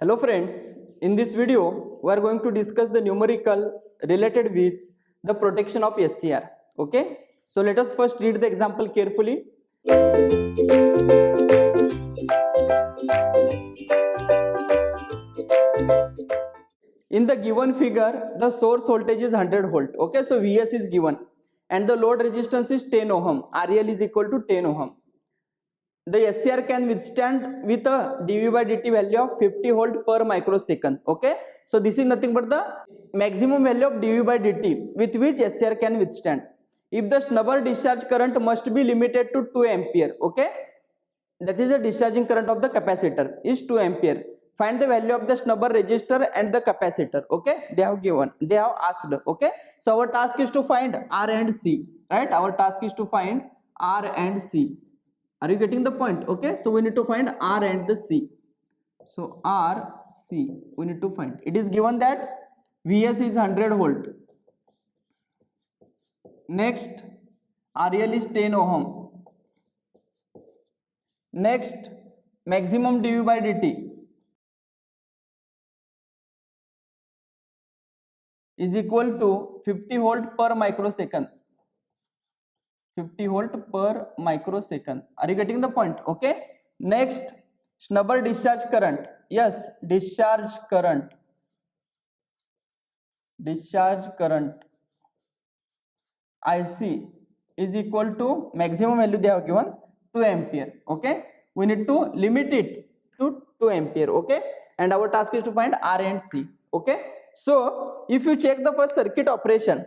Hello friends, in this video we are going to discuss the numerical related with the protection of SCR. Okay, so let us first read the example carefully. In the given figure, the source voltage is 100 volt. Okay, so Vs is given and the load resistance is 10 ohm. RL is equal to 10 ohm. The SCR can withstand with a dV by dt value of 50 volt per microsecond. Okay, so this is nothing but the maximum value of dV by dt with which SCR can withstand. If the snubber discharge current must be limited to 2 ampere, okay, that is the discharging current of the capacitor is 2 ampere. Find the value of the snubber resistor and the capacitor. Okay, they have asked. Okay, so our task is to find R and C, right? Our task is to find R and C. Are you getting the point? Okay, so we need to find R and the C. So R, C, we need to find. It is given that Vs is 100 volt. Next, RL is 10 ohm. Next, maximum dV by dt is equal to 50 volt per microsecond. 50 volt per microsecond. Are you getting the point? Okay. Next, snubber discharge current. Yes, discharge current IC is equal to maximum value they have given 2 ampere. Okay, we need to limit it to 2 ampere. Okay, and our task is to find R and C. Okay, so if you check the first circuit operation,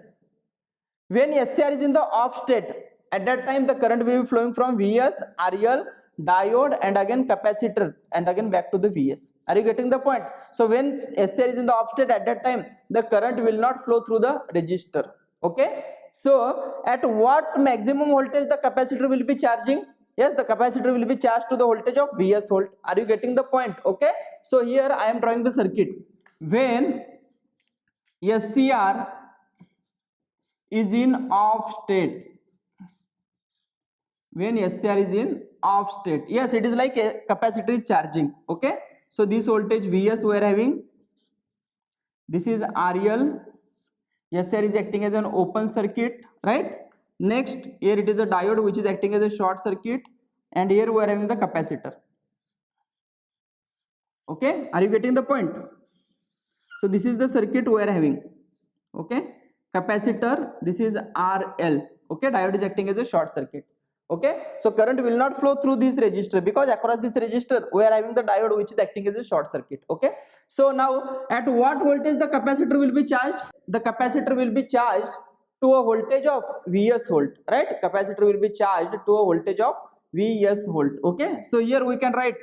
when SCR is in the off state, at that time the current will be flowing from Vs, RL, diode and again capacitor and again back to the Vs. Are you getting the point? So when SCR is in the off state, at that time the current will not flow through the resistor. Okay, so at what maximum voltage the capacitor will be charging? Yes, the capacitor will be charged to the voltage of Vs volt. Are you getting the point? Okay, so here I am drawing the circuit. When SCR is in off state, when SCR is in off state, yes, it is like a capacitor is charging. Okay, so this voltage Vs we are having, this is RL, SCR is acting as an open circuit, right? Next, here it is a diode which is acting as a short circuit, and here we are having the capacitor. Okay, are you getting the point? So this is the circuit we are having. Okay, capacitor, this is RL. Okay, diode is acting as a short circuit. Okay, so current will not flow through this resistor because across this resistor we are having the diode which is acting as a short circuit. Okay, so now at what voltage the capacitor will be charged? The capacitor will be charged to a voltage of Vs volt, right? Capacitor will be charged to a voltage of Vs volt. Okay, so here we can write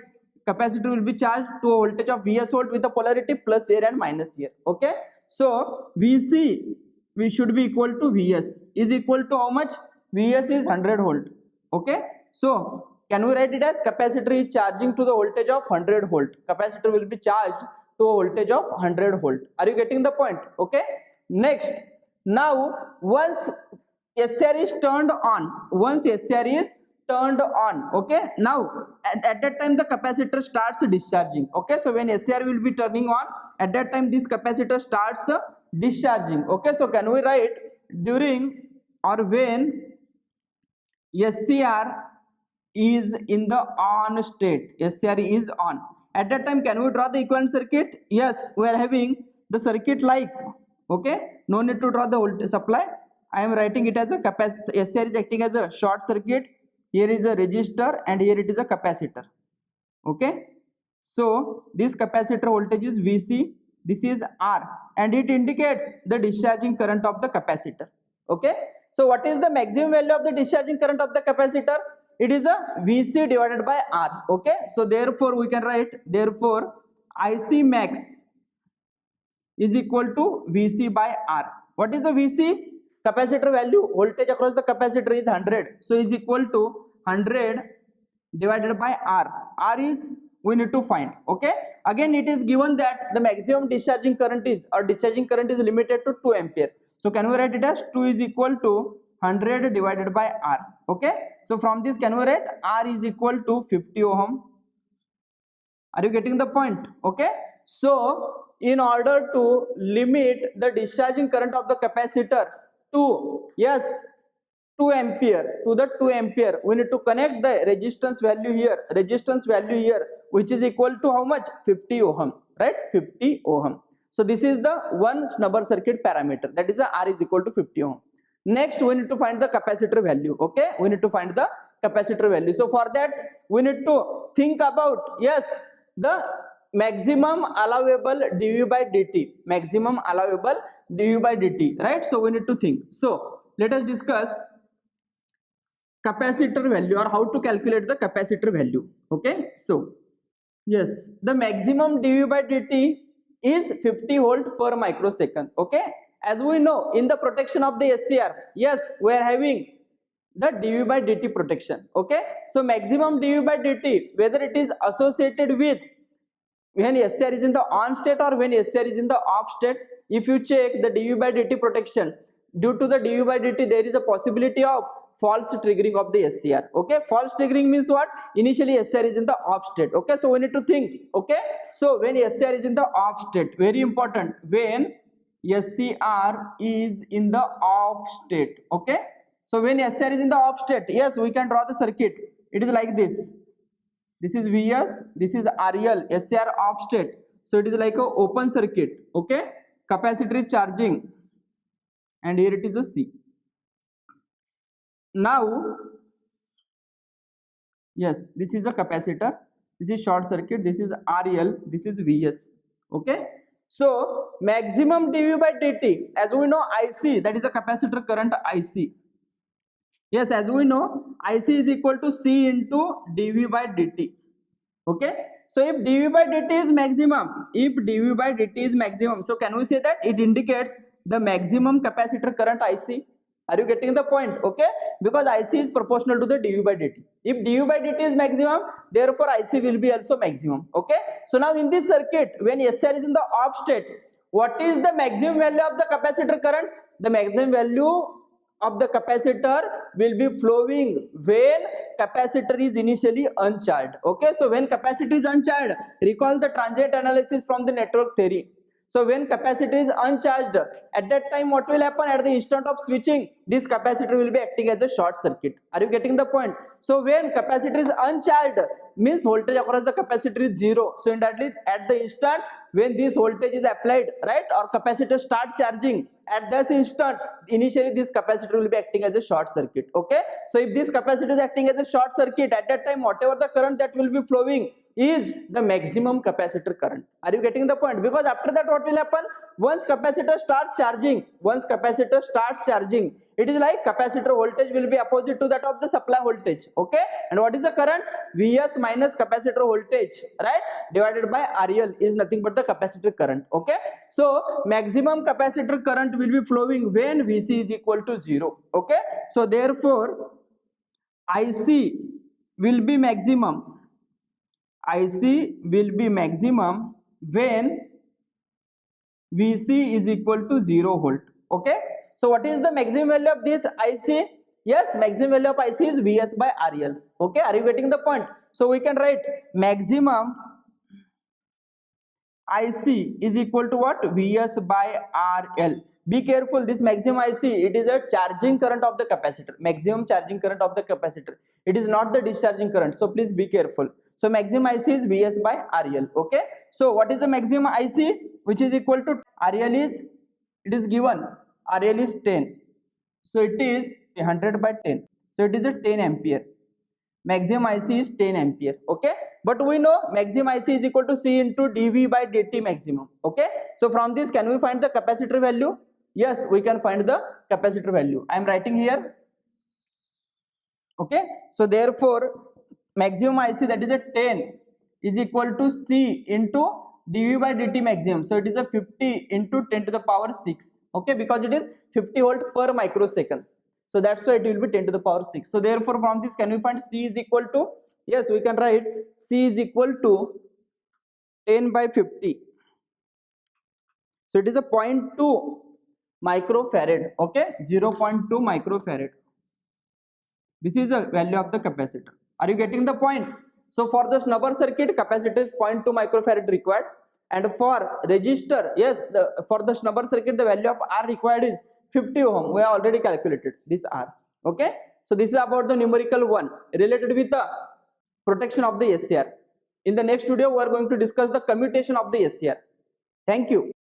capacitor will be charged to a voltage of Vs volt with the polarity plus here and minus here. Okay, so Vc, we should be equal to Vs is equal to how much? Vs is 100 volt. Okay, so can we write it as capacitor is charging to the voltage of 100 volt. Capacitor will be charged to a voltage of 100 volt. Are you getting the point? Okay, next, now once SCR is turned on, okay, now at that time the capacitor starts discharging. Okay, so when SCR will be turning on, at that time this capacitor starts discharging. Okay, so can we write during or when SCR is in the on state, SCR is on, at that time can we draw the equivalent circuit? Yes, we are having the circuit like, okay, no need to draw the voltage supply. I am writing it as a capacitor. SCR is acting as a short circuit. Here is a resistor and here it is a capacitor. Okay, so this capacitor voltage is Vc, this is R, and it indicates the discharging current of the capacitor. Okay, so what is the maximum value of the discharging current of the capacitor? It is a Vc divided by R. Okay, so therefore we can write, therefore Ic max is equal to Vc by R. What is the Vc? Capacitor value, voltage across the capacitor is 100, so is equal to 100 divided by R. R is we need to find. Okay, again it is given that the maximum discharging current is, or discharging current is limited to 2 ampere. So can we write it as 2 is equal to 100 divided by R. Okay, so from this can we write R is equal to 50 ohm. Are you getting the point? Okay, So in order to limit the discharging current of the capacitor to, yes, 2 ampere, to the 2 ampere, we need to connect the resistance value here, which is equal to how much? 50 ohm, right? 50 ohm. So this is the one snubber circuit parameter, that is the R is equal to 50 ohm. Next we need to find the capacitor value. Okay, we need to find the capacitor value. So for that we need to think about, yes, the maximum allowable dV by dt, maximum allowable dV by dt, right? So we need to think. So let us discuss capacitor value, or how to calculate the capacitor value. Okay, so yes, the maximum dV by dt is 50 volt per microsecond. Okay, as we know, in the protection of the SCR, yes, we are having the dV by dt protection. Okay, so maximum dV by dt, whether it is associated with when SCR is in the on state or when SCR is in the off state. If you check the dV by dt protection, due to the dV by dt there is a possibility of false triggering of the SCR. Okay, false triggering means what? Initially SCR is in the off state. Okay, so we need to think. Okay, so when SCR is in the off state, very important, when SCR is in the off state. Okay, so when SCR is in the off state, yes, we can draw the circuit. It is like this. This is Vs, this is RL, SCR off state. So it is like a open circuit. Okay, capacitor is charging, and here it is a C. Now, yes, this is a capacitor, this is short circuit, this is RL, this is Vs. Okay, so maximum dV by dt, as we know, IC, that is a capacitor current IC. Yes, as we know, IC is equal to C into dV by dt. Okay, so if dV by dt is maximum, so can we say that it indicates the maximum capacitor current IC? Are you getting the point? Okay, because IC is proportional to the dV by dt. If dV by dt is maximum, therefore IC will be also maximum. Okay, so now in this circuit, when SCR is in the off state, what is the maximum value of the capacitor current? The maximum value of the capacitor will be flowing when capacitor is initially uncharged. Okay, so when capacitor is uncharged, recall the transient analysis from the network theory. So when capacitor is uncharged, at that time what will happen? At the instant of switching, this capacitor will be acting as a short circuit. Are you getting the point? So when capacitor is uncharged, means voltage across the capacitor is zero. So in that is at the instant when this voltage is applied, right, or capacitor start charging, at this instant initially this capacitor will be acting as a short circuit. Okay, so if this capacitor is acting as a short circuit, at that time whatever the current that will be flowing is the maximum capacitor current. Are you getting the point? Because after that what will happen? Once capacitor starts charging, it is like capacitor voltage will be opposite to that of the supply voltage. Okay, and what is the current? Vs minus capacitor voltage, right, divided by RL is nothing but the capacitor current. Okay, so maximum capacitor current will be flowing when Vc is equal to 0. Okay, so therefore IC will be maximum when Vc is equal to 0 volt. Okay, so what is the maximum value of this IC? Yes, maximum value of IC is Vs by RL. Okay, are you getting the point? So we can write maximum IC is equal to what? Vs by RL. Be careful, this maximum IC, it is a charging current of the capacitor, maximum charging current of the capacitor. It is not the discharging current, so please be careful. So maximum IC is Vs by RL. Okay, so what is the maximum IC? Which is equal to RL is, it is given, RL is 10, so it is 100 by 10, so it is a 10 ampere. Maximum IC is 10 ampere. Okay, but we know maximum IC is equal to C into dV by dt maximum. Okay, so from this can we find the capacitor value? Yes, we can find the capacitor value. I am writing here. Okay, so therefore maximum IC, that is a 10, is equal to C into dV by dt maximum. So it is a 50 into 10 to the power 6. Okay, because it is 50 volt per microsecond. So that's why it will be 10 to the power 6. So therefore from this can we find C is equal to, yes, we can write C is equal to 10 by 50. So it is a 0.2 microfarad. Okay, 0.2 microfarad. This is the value of the capacitor. Are you getting the point? So for the snubber circuit, capacitor is 0.2 microfarad required, and for resistor, yes, for the snubber circuit the value of R required is 50 ohm. We have already calculated this R. Okay, so this is about the numerical one related with the protection of the SCR. In the next video we are going to discuss the commutation of the SCR. Thank you.